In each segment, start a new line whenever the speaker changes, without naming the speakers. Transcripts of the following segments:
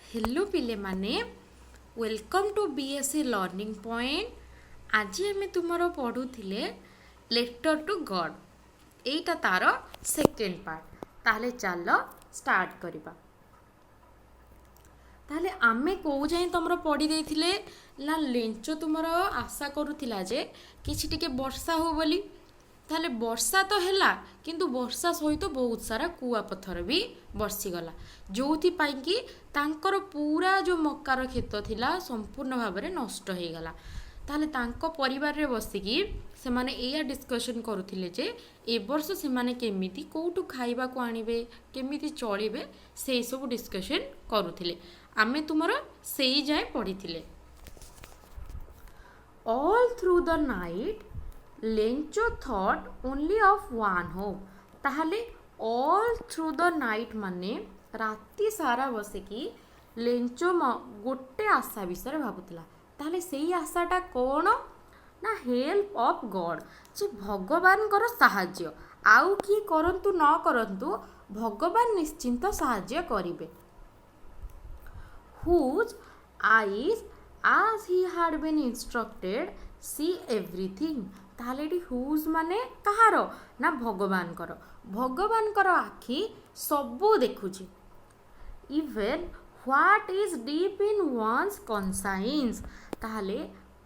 Hello पिले माने welcome to BSc learning point. आज आम तुमर पढ़ुले लेटर टू गॉड, एटा तार सेकेंड पार्ट। ताहले चल स्टार्ट करबा। ताहले आमे को जाए तुमर पढ़ी देथिले ना लेंचो तुमर आशा करूथिला जे किछि टिके वर्षा हो बोली। ताहले वर्षा तो हैला किंतु वर्षा सहित बहुत सारा कुआपथर भी बर्षिगला, जो कि तांकर पूरा जो मकार खेत थिला संपूर्ण भाव में नष्ट हो गला। ताहले तांको परिवार रे बसिकी से माने एया डिस्कशन करुथिले जे ए वर्ष से माने केमिति कोठु खाइबा को आनिबे, केमिति चलिबे, से सब डिस्कशन करुथिले। आमे तुमरो सेई जाय पढ़िथिले। All through the night Lencho thought only of one hope. ताहले ऑल थ्रू द नाइट माने राति सारा बसिकी लेंचो गोटे आशा विषय भाबुतला। ताहले सेई आशाटा कौन ना हेल्प ऑफ गॉड, जे भगवान कर साहाय्य। आउ कि करंतु न करंतु भगवान निश्चिंत साहाय्य करिवे। whose eyes as he had been instructed see everything। ताहले एटी हुज माने कहार ना भगवान कर। भगवान कर आखि सबू देखुची। Even what is deep in one's conscience. ताहले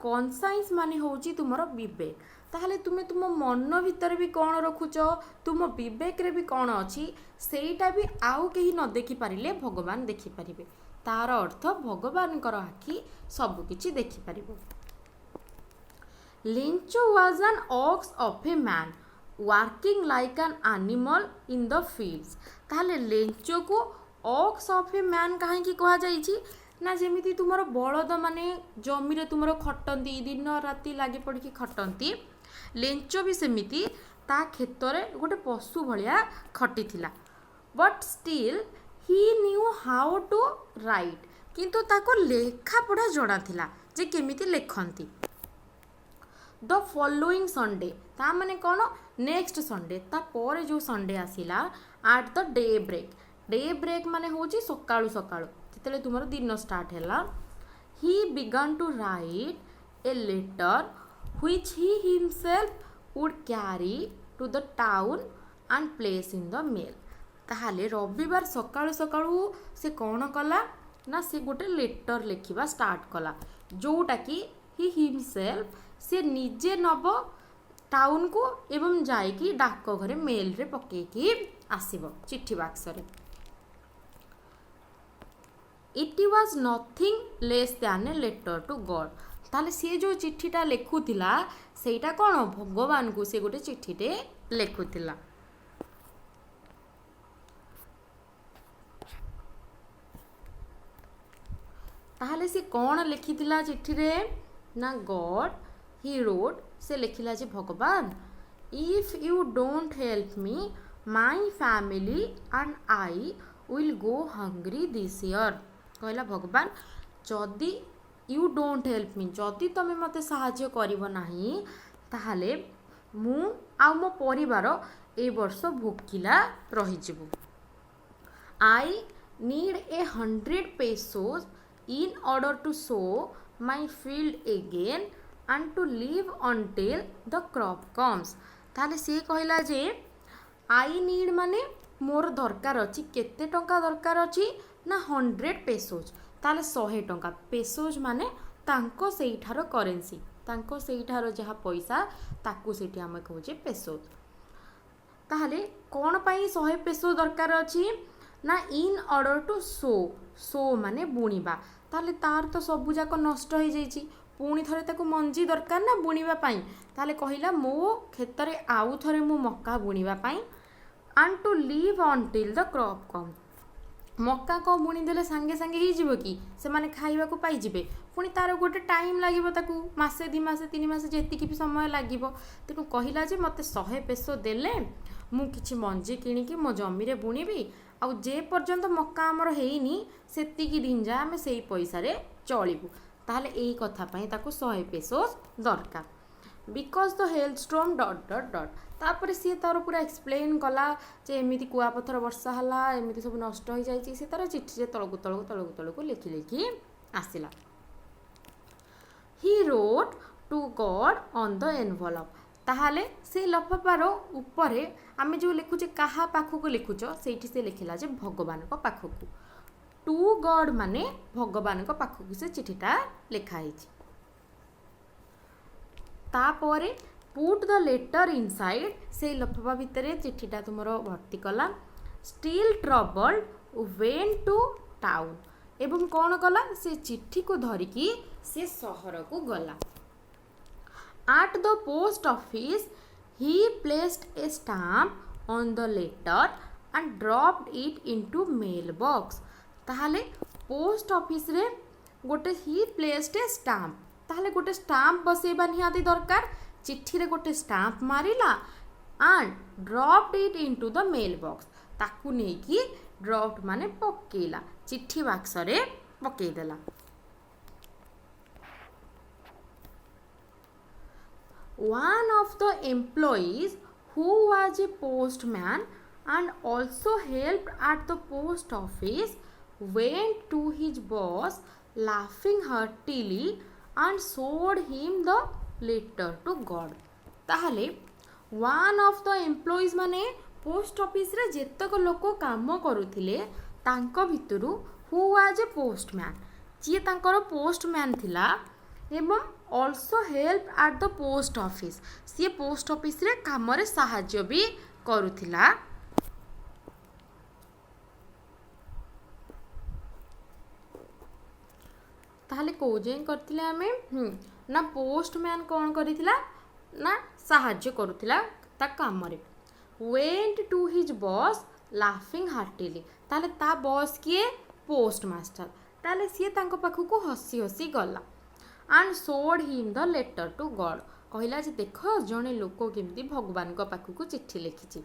कॉन्साइंस माने होची तुमरो विवेक। ताहले तुमे तुम मन भीतर भी कौन रखुच, तुम विवेक रे भी कौन अच्छी, सेटा भी आउ केही न देखि पारिले भगवान देखि पारिबे। तार अर्थ भगवान कर आखि सबु किछि देखि पारिबो। Lencho was an ox of a man working like an animal in the fields। ताहले लेंचो को ऑक्स ऑफ ए मैन कहीं कहा जाइछि ना, जेमिति तुमर बलद माने जमी रे तुमर खटंती, दिन राति लागी पड़की खटंती, लेंचो भी सेमिति ता खेतरे गोटे पशु भलिया खटी थिला। But still he knew how to write, किंतु ताको लेखा पढ़ा जଣା थिला जे केमिति लेखंती। द फॉलोइंग संडे ता माने कौन, नेक्स्ट संडे ता पर जो संडे आसिला at the daybreak. Daybreak माने होची सकाळु सकाळु जेतेले तुमरो दिन स्टार्ट हैला। He began to write a letter which he himself would carry to the town and place in the mail. ताहले रविवार सकाळु सकाळु से कौन कला ना, से गोटे लेटर लिखिबा स्टार्ट कला, जोटा कि ही हिमसेल्फ से निजे नब टाउन को एवं जाइकी डाक घरे मेल रे पकेकी आसीबो चिट्ठी बाक्स रे। It was nothing less than a letter to God. ताले से जो चिट्ठीटा लेखुतिला सेटा कौन, भगवान को से गोटे चिट्ठीटे लेखुतिला। ताहले से कौन लिखितिला चिट्ठी रे ना, गॉड ही रोड से लिखिला जे भगवान if you don't help me my family and I will go hungry this year. कहला भगवान जदि यू डोंट हेल्प मी, जदि तमे मते साहाय्य करिवो नाही ताहले मु आ मो परिवार ए वर्ष भूखिला रही जिवु। I need 100 pesos in order to sow my field again and to live until the crop comes। ताले से कहला जे आई नीड माने मोर दरकार अछि, केते टंका दरकार अछि ना 100 pesos। ताले 100 टंका, पेसोज माने तांको सेइठार करेंसी, तांको सेइठार जहा पैसा ताकू सेठी हम कहूजे पेसोज। ताहले कोन पई 100 पेसो दरकार अछि ना, इन ऑर्डर टू सो, सो माने बुणीबा। ताहले तार तो सबु जाक नष्ट हो जाइछि, पुणी थरे ताकू मंजी दरकार ना बुणीबा पई। ताहले कहिला मो खेतरे आउ थरे मु मक्का बुणीबा पई and to live until the crop come. मक्का को बुणी देले संगे संगे ही जीवो कि से माने खाइबा को पाई जिवे, पुणी तार गोटे टाइम लागिबो, ताकू मासे 2 मासे 3 मासे जेतिकी भी समय लागिबो। तेणु कहिला जे मते 100 पेसो देले मु किछि मंजी किणिकी मो जमी रे बुणीबी, आउ जे पर्यंत मक्का आमर हेइनी सेतिकी दिन जा आमे सेई पैसा रे चलिबु। ताहले एई कथा पई ताकू 100 पेसो दरकार। Because the hailstorm dot dot dot तापर सी तार पूरा एक्सप्लेन कला जे एमती कुआपथर वर्षा है एमती सब नष्ट हो जाए सी तार चिठी तलकू तलकू तलकू तलकू लिखि लिखि आसला he wrote to God on the envelope ताहले से लफाफार उपरे आमे जो लिखुचे कहा पाखक लिखुच से लिखिला जे भगवान को पाखक टू गॉड माने भगवान को पाखक से चिठीटा लिखाई तापरे पुट द लेटर इनसाइड से लफाफा भितर चिठीटा तुमर भर्ती कला still troubled went to town एवं कौन कला से चिठी को धरिकी से सहर को गला at the post office he placed a stamp on the letter and dropped it into mailbox ताहले पोस्ट ऑफिस रे गोटे ही प्लेस्ड ए स्टाम्प ताहले गोटे स्टाम्प बसेबा निहाती दरकार चिट्ठी रे गोटे स्टाम्प मारिला and dropped it into the mailbox ताकू नेकी ड्रॉप्ड माने पकेला चिट्ठी बाक्स रे पकेई देला one of the employees who was a postman and also helped at the post office went to his boss laughing heartily and showed him the letter to God ताहले one of the employees माने post office रे जेतक लोक काम करुथिले तांको भितरु who was a postman जी तांकर postman थिला एवं also help at the post office सी पोस्ट ऑफिस रे काम रे साहाय्य भी करुथिला ताहले को जे करथिले हमें ना पोस्टमैन कौन करिथिला ना साहाय्य करुथिला ता काम रे went to his boss laughing heartily ताहले ता बॉस किए पोस्ट मास्टर ताहले सी तांको पाखु को हसी हसी गला and showed him the letter to God कहला जे देख जने लोक केमती भगवान को पाखु को चिट्ठी लिखिछि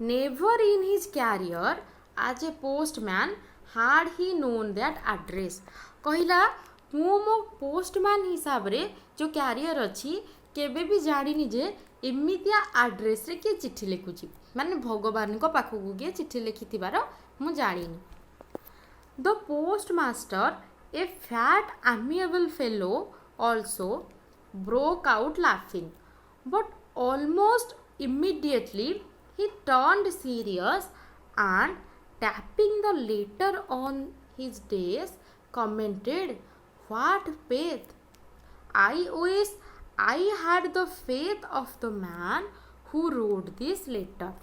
never in his career as a postman had he known that address कहला मो पोस्टमैन हिसाब रे जो कैरियर अछि केबे भी जानिनी जे एमितिया एड्रेस रे के चिट्ठी लिखुछि माने भगवान को पाखु को के चिट्ठी लिखिथिबार मु जानिनी the postmaster A fat, amiable fellow also broke out laughing, but almost immediately he turned serious and tapping the letter on his desk commented, "What faith! I wish I had the faith of the man who wrote this letter."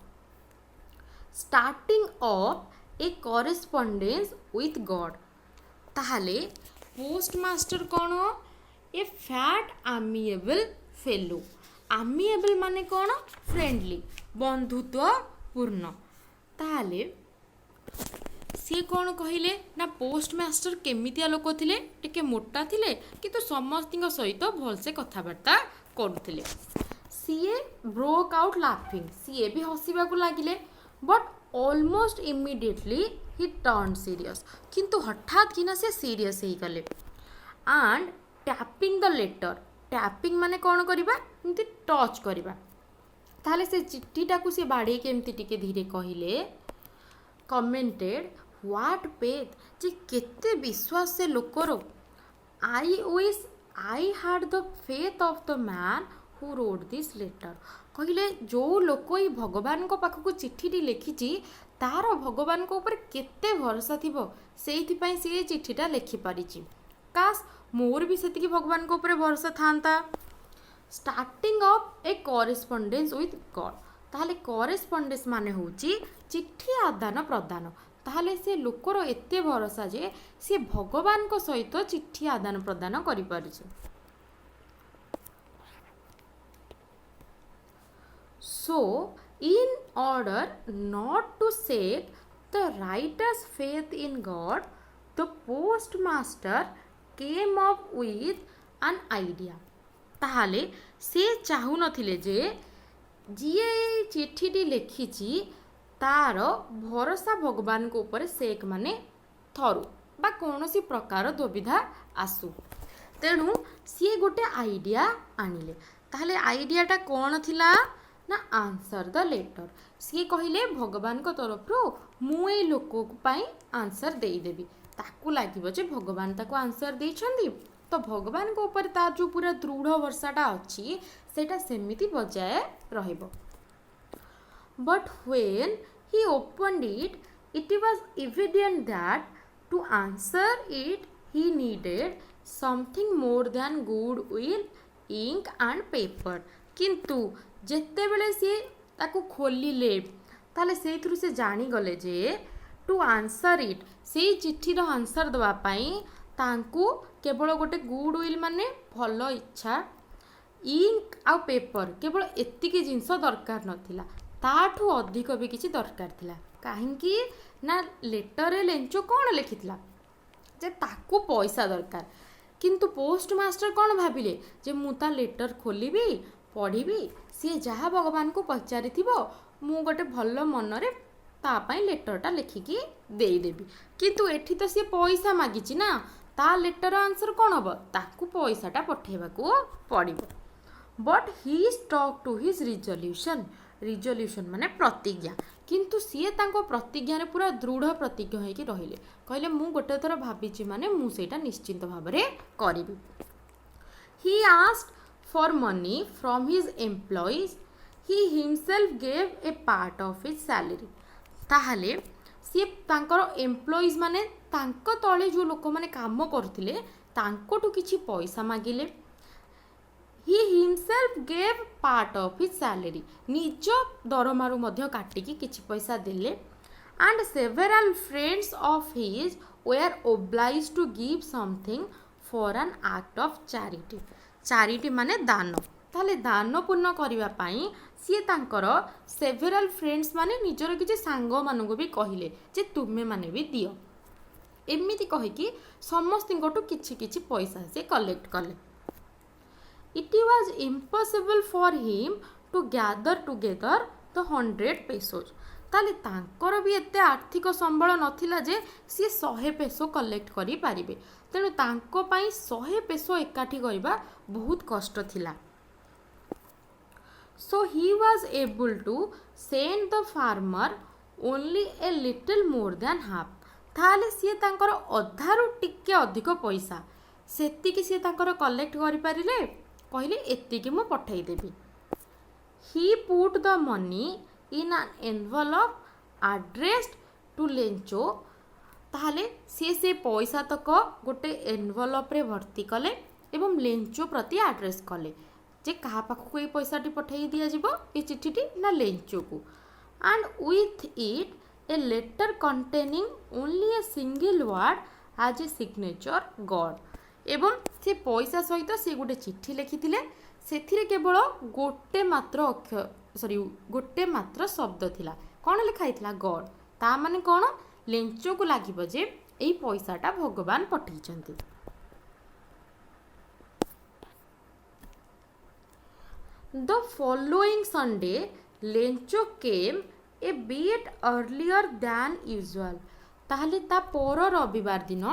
Starting off a correspondence with God. ताहले postmaster कौन ए fat आमिएबल fellow आमिएबल माने कौन friendly बंधुत्वपूर्ण ताहले सी कौन कहले ना postmaster केमितिया लोक थिले टिके मोटा थिले किंतु समस्तिंग सहित भलसे कथाबार्ता करुथिले सीए ब्रोक आउट लाफिंग सीए भी हसीबा को लागिले but almost immediately he turn serious किंतु हठात किना से सीरियस ही गले and tapping the letter tapping माने कौन करिबा एमती टच करिबा ताहले से चिट्ठीटा को से बाड़ी के एमती टिके धीरे कहिले कमेंटेड व्हाट फेथ जे केते विश्वास से लोकर I wish I had the faith of the man who wrote this letter कहले जो लोक ही भगवान को पाखक चिट्ठी लिखिछि तार भगवान को ऊपर केते भरोसा थिबो सेइथिपई से चिट्ठीटा लिखि पारिछि काश मोर भी सेतिकी भगवान को ऊपर भरोसा थांता starting of a correspondence with God ताहले कॉरेस्पोंडेंस माने होची चिट्ठी आदान प्रदान ताहले से लोकर एते भरोसा जे से भगवान को सहित चिट्ठी आदान प्रदान करि पारिछि So, in order not to shake the writer's faith in God, the postmaster came up with an idea. ताहले से चाहू नथिले जे जिए चिट्ठी लिखिछि तार भरोसा भगवान को ऊपर सेक माने थरु बा कौनसी प्रकार दुविधा आसु तेणु सी गोटे आइडिया आनिले ताहले आइडियाटा कौन थिला ना आंसर द लेटर सी कहले भगवान को तरफ मु ए लोक आंसर देदेवी ताकू लगे जे भगवान ताको आंसर देछंदी तो भगवान को ऊपर तार जो पूरा दृढ़ भरसाटा अच्छी सेटा सेमिति बजाय रहिबो but when he opened it it was evident that to answer it he needed something more than goodwill ink and paper किंतु जेते बेले सी ताकू खोलिले ताले सेथुरु से जानी गले जे टू आंसर इट से चिट्ठी रो आंसर दवा पाई तांकू केवल गोटे गुडविल माने भल इच्छा इंक आ पेपर केवल एतिकी जिनस दरकार नथिला ताठू अधिक भी किसी दरकार थिला काहेकि ना लेटर लेंचो कौन लिखिथिला जे ताकू पैसा दरकार किंतु पोस्ट मास्टर कौन भाविले जे मु ता लेटर खोलिबी पढ़ी सी जहाँ भगवान को पचारि मु गोटे भल मनरे तापाई लेटरटा लिखिकी देदेवी किंतु एठी तो सी पैसा मागिची ना ता लेटर आंसर कौन हम ताकू पैसाटा पठेबाकू पड़िबो but he stuck to his resolution माने प्रतिज्ञा किंतु सी तांको प्रतिज्ञा रे पूरा दृढ़ प्रतिज्ञ होइकी रहिले कहले मु गोटे थर भाबिची माने मु सेटा निश्चिंत भाबरे करिबी he asked for money from his employees he himself gave a part of his salary ताहले सी तांकर एम्प्लॉइज माने तांको तळे जो लोक माने काम करथिले तांकोटू किछि पैसा मागिले he himself gave part of his salary निज दरमारू मध्य काटिकी किछि पैसा देले and several friends of his were obliged to give something for an act of charity माने दान ताले दान पूर्ण करबा पई सी तांकर सेवेरल फ्रेंड्स माने निजर किछि सांग मानगो भी कहिले जे तुमे माने भी दियो एमिति कहि कि समस्तिंगटू किछि किछि पैसा से कलेक्ट कले It was impossible for him to gather together the 100 pesos. ताले तांकर भी एते आर्थिक संबल नथिला जे सी 100 पेसो कलेक्ट करि पारिबे तेनु तांको पई 100 पेसो एकाठी करबा बहुत कष्ट थिला so he was able to send the farmer only a little more than half ताले सी तांकर अधारु टिके अधिक पैसा सेति कि सी तांकर कलेक्ट करि पारिले कहले एतिकी मु पठाई देबी he put the money in an envelope addressed to Lencho ताहले से पैसा तक गोटे एनवलप रे भर्ती कले एवं लेंचो प्रति एड्रेस कले जे कहा पाखु ए पैसाटी पठाई दिया जिवो ए चिठीटी ना लेंचो को and with it a letter containing only a single word as a signature God एवं से पैसा सहित से गोटे चिट्ठी लिखिथिले सेथिरे केवल गोटे मात्र शब्द थिला कौन लिखाई थिला गॉड ता माने कौन लेंचो को लागिबो जे एई पैसाटा भगवान पठेइचंती the following Sunday Lencho came a bit earlier than usual ताहले ता पर रविवार दिन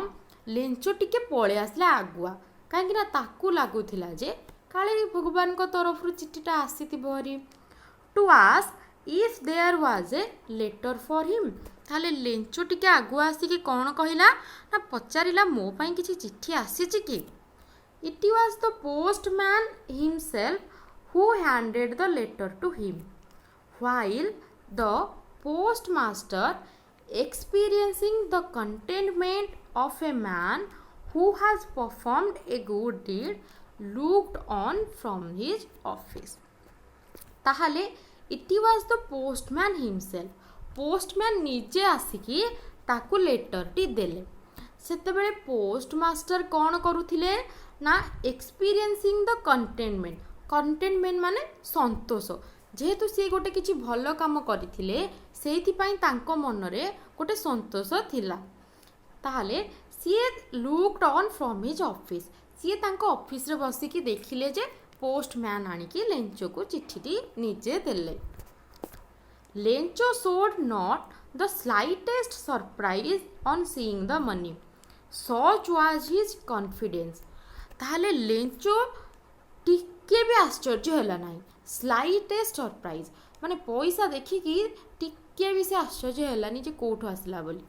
लेंचो टिके पळे आसला आगुआ कहीं ताकू लगुला जे काले भगवान को तरफ चिट्ठीटा आसीथिबो हरी to ask if there was a letter for him ताले लेंचो टिके आगुआ आसिकी कौन कहला ना पचारिला मो पई किछि चिट्ठी आसीछि कि it was the postman himself who handed the letter to him while the postmaster experiencing the contentment of a man who has performed a good deed looked on from his office ताहले it was the postman himself postman निजे आसिकी ताकू letter T देले सेतेबेले postmaster कौन करुथिले ना experiencing the containment माने संतोष जेहेतु सी गोटे किछि भल काम करथिले सेइथिपाई तांको मनरे गोटे संतोष थिला ताहले सी looked on from his office सी तांको ऑफिस रे बसिकी देखिले जे पोस्टमैन आनिकी लेंचो को चिट्ठीटी निजे देले Lencho showed not the slightest surprise on seeing the money such was his confidence ताहले लेंचो टिके भी आश्चर्य है ना, स्लाइटेस्ट सरप्राइज माने पैसा देखिकी टिके भी से आश्चर्य है जे कौटू आसला बोली।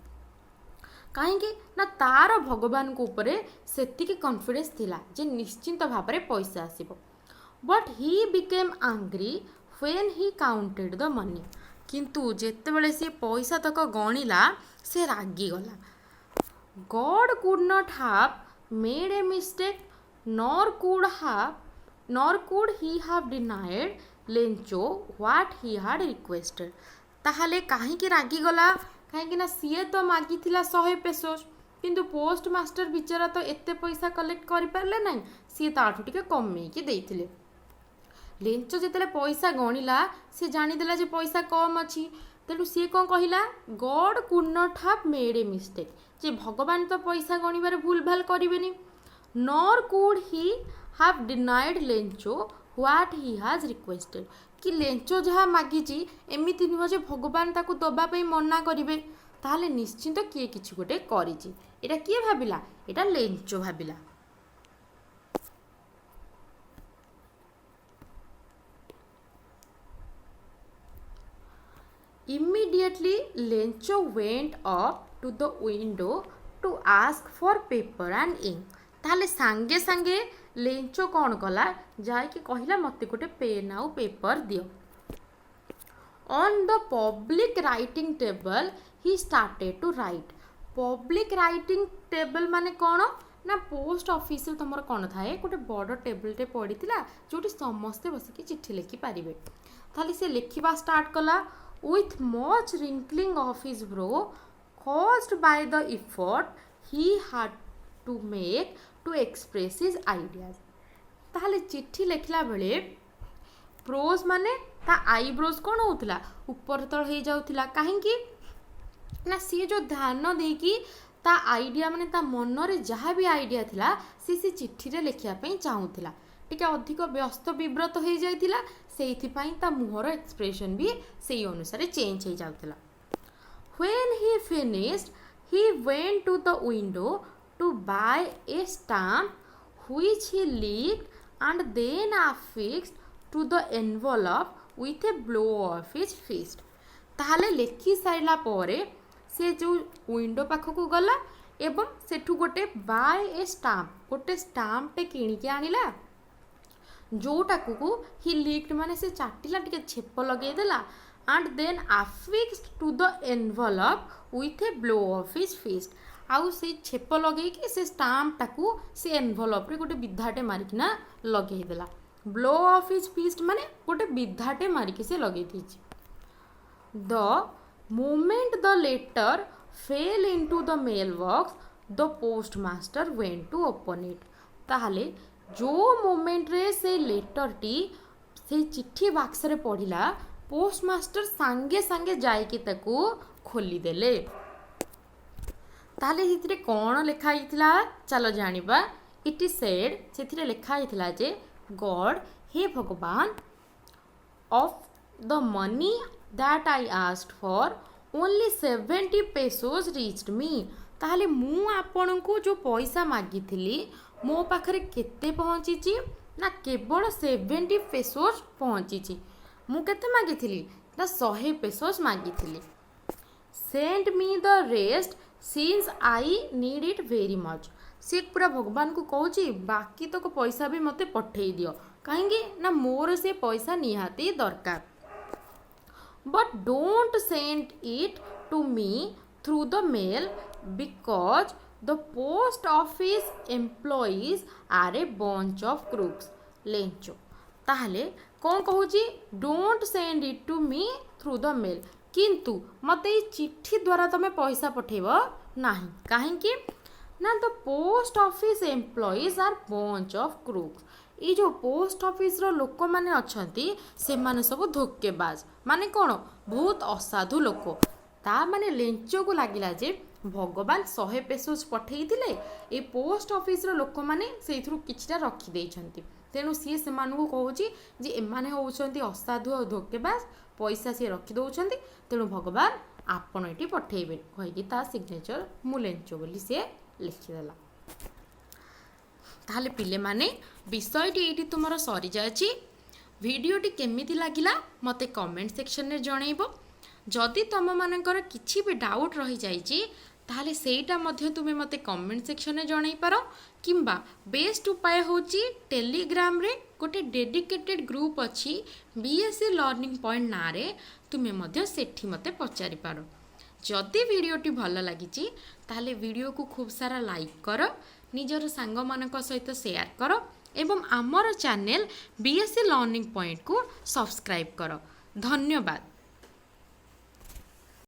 कहीं ना तार भगवान को ऊपर सेतिकी कॉन्फिडेंस थिला जे निश्चिंत भाव में पैसा आसीबो। But he became angry when he counted the money, किंतु जेतेबेले से पैसा तक गणिला से रागिगला। God could not have made a mistake nor could he have denied Lencho what he had requested. ताहले काहींकि रागिगला, कहीं सीए तो मागी 100 पेसोस, किंतु पोस्ट मास्टर बिचारा तो एते पैसा कलेक्ट कर पारले नहीं, सी ताठू टिके कमेकी देइथिले। लेंचो जेतेले पैसा गणिला से जानिदेला जे पैसा कम अच्छी, तेणु सी कौन कहला, God could not have made a mistake, जे भगवान तो पैसा गणिबार भूल भाल करेनि। Nor could he have denied Lencho what he has requested, कि लेंचो जहाँ मागिची एमिति नुह जे भगवान ताकू दबापी मना करेंगे, ताहले निश्चिंत किए किछि गोटे करिछि। एटा किए भाबिला, एटा Lencho भाबिला। Immediately Lencho went up to the window to ask for paper and ink। ताहले सांगे सांगे लेंचो कौन कला, जाके कहला मते गोटे पेन आउ पेपर दियो। On the public writing table he started to write. Public writing table माने कौन ना, पोस्ट ऑफिस तुमर कौन थाए गोटे बड़ टेबलटे पड़ा जो समस्ते बसिकी चिट्ठी लिखि पारे। ताहले से लिखा स्टार्ट कला with much wrinkling of his brow caused by the effort he had to make to express his ideas। ताहले चिट्ठी लिखला बेले प्रोज माने ता आईब्रोज कौन होता ऊपर तल हो जाउथिला, काहेकि ना सी जो ध्यान देकी ता आइडिया माने ता मन रे जहाँ भी आइडिया थिला सी चिट्ठी रे लिखिया पई चाहुथिला, टिके अधिक व्यस्त विव्रत हो जाइथिला, सेइथिपाई ता मुहर एक्सप्रेशन भी सेई अनुसार चेंज हो जाउथिला। When he finished, he went to the window to buy a stamp which he licked and then affixed to the envelope with a blow of his fist। ताहले लेखि साइला परे से जो विंडो पाखक गला एवं सेठू गोटे बाय ए स्टाम्प, गोटे stamp टे किणिकी आनिला, जोटाकू ही licked माने से चाटिला टिके छेप लगेदेला and then affixed to the envelope with a blow of his fist. आउ से छेप लगे से स्टाम्प टाकू से एनवलप रे गोटे विधाटे मारिकिना लगेदेला। ब्लो ऑफ हिज फिस्ट माने गोटे विधाटे मारिकी से लगे थी। The moment the letter fell into the mailbox the postmaster went to open it. ताहले जो मोमेंट रे से लेटर टी से चिट्ठी बाक्स रे पढ़िला, पोस्ट मास्टर सांगे सांगे जाइके ताकू खोली देले। ताहले हितरे कौन लिखा हितला चलो जानिबा। इट इज सेड सेथिरे लिखा हितला जे गॉड हे भगवान of the money that I asked for only 70 pesos reached me. ताहले मु आपन को जो पैसा मागी थिली मो पाखरे केते पहुँची ना, केवल 70 पेसोस पहुँची। मु केते मागी थिली ना 100 पेसोस मागी थिली। Send me the rest since I need it very much. से पूरा भगवान को कहूँ बाकी तो पैसा भी मते पठेई दियो, कहीं ना मोर से पैसा निहाती दरकार। But don't send it to me through the mail because the post office employees are a bunch of crooks. Lencho ताहले कौन कहूँ, don't send it to me through the mail, किंतु मते चिट्ठी द्वारा तुम्हें पैसा पठेब नहीं, कहीं ना the post office employees are bunch of crooks. ये जो पोस्ट ऑफिस रो लोक माने अछंती से माने सब धोकेबाज, माने कौन बहुत असाधु लोक। ता माने लेंचो को लागिला जे भगवान 100 पेसोस पठेई दिले, ए पोस्ट ऑफिस रो लोक माने सेइथरु किछटा रखी देइछंती, तेणु सी से कहूँ जे एमाने होउछंती असाधु और धोकेबाज, पैसा सी रखी दौरान, तेणु भगवान आपण ये पठेबे कहीकि ता सिग्नेचर मु लेंचो बोली सी लिखिदेला। ताहले पिले माने विषयटी एटी तुमर सरी जायछि। वीडियोटी केमिति लागिला मते कमेंट सेक्शन में जणैबो। जदि तुम मानकर किछि भी डाउट रही जाइछि ताहले सेटा मध्य तुमे मते कमेंट सेक्शन में जणाई पारो किंबा बेस्ट उपाय होची टेलीग्राम रे गोटे डेडिकेटेड ग्रुप अछि बीएससी लर्निंग पॉइंट ना रे तुमे मध्य सेठी मते पचारि पारो। जदि वीडियोटी भल लगी ताहले वीडियो को खूब सारा लाइक कर, निजर सांग मानक सहित शेयर कर एवं आमर चैनल बीएससी लर्निंग पॉइंट को सब्सक्राइब कर। धन्यवाद।